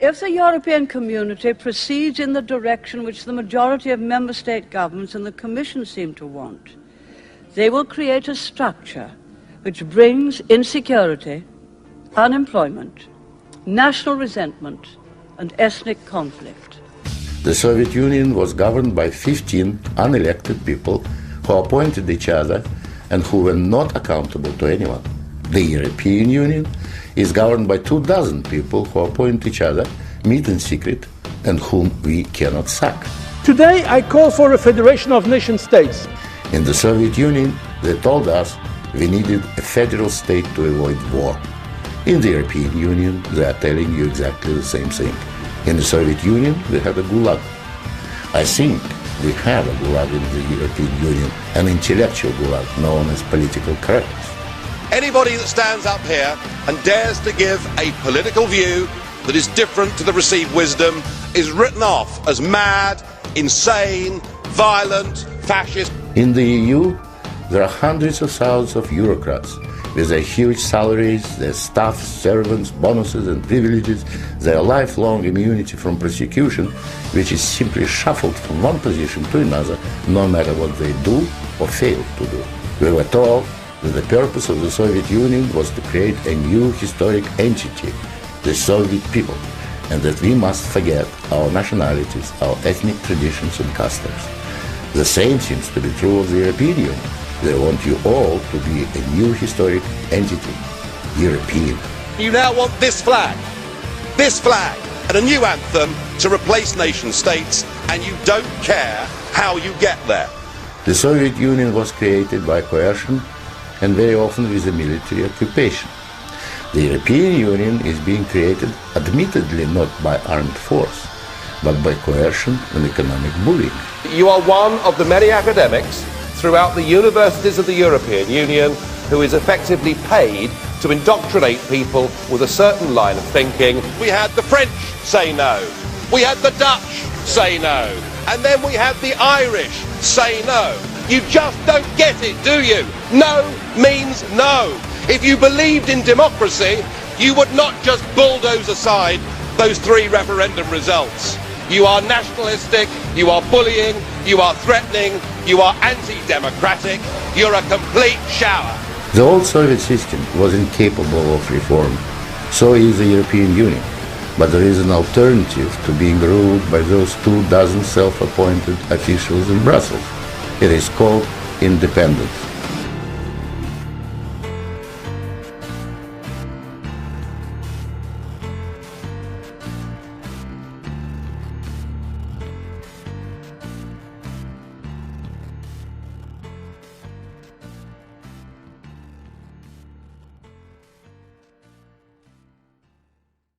If the European community proceeds in the direction which the majority of member state governments and the Commission seem to want, they will create a structure which brings insecurity, unemployment, national resentment, and ethnic conflict. The Soviet Union was governed by 15 unelected people who appointed each other and who were not accountable to anyone. The European Union is governed by 24 people who appoint each other, meet in secret, and whom we cannot sack. Today I call for a federation of nation states. In the Soviet Union, they told us we needed a federal state to avoid war. In the European Union, they are telling you exactly the same thing. In the Soviet Union, we had a gulag. I think we have a gulag in the European Union, an intellectual gulag known as political correctness. Anybody that stands up here and dares to give a political view that is different to the received wisdom is written off as mad, insane, violent, fascist. In the EU, there are hundreds of thousands of bureaucrats with their huge salaries, their staff, servants, bonuses and privileges, their lifelong immunity from prosecution, which is simply shuffled from one position to another, no matter what they do or fail to do. We were told that the purpose of the Soviet Union was to create a new historic entity, the Soviet people, and that we must forget our nationalities, our ethnic traditions and customs. The same seems to be true of the European Union. They want you all to be a new historic entity, European. You now want this flag, and a new anthem to replace nation states, and you don't care how you get there. The Soviet Union was created by coercion and very often with a military occupation. The European Union is being created admittedly not by armed force, but by coercion and economic bullying. You are one of the many academics throughout the universities of the European Union who is effectively paid to indoctrinate people with a certain line of thinking. We had the French say no, we had the Dutch say no, and then we had the Irish say no. You just don't get it, do you? No means no. If you believed in democracy, you would not just bulldoze aside those 3 referendum results. You are nationalistic, you are bullying, you are threatening, you are anti-democratic, you're a complete shower. The old Soviet system was incapable of reform, so is the European Union. But there is an alternative to being ruled by those 24 self-appointed officials in Brussels. It is called independence.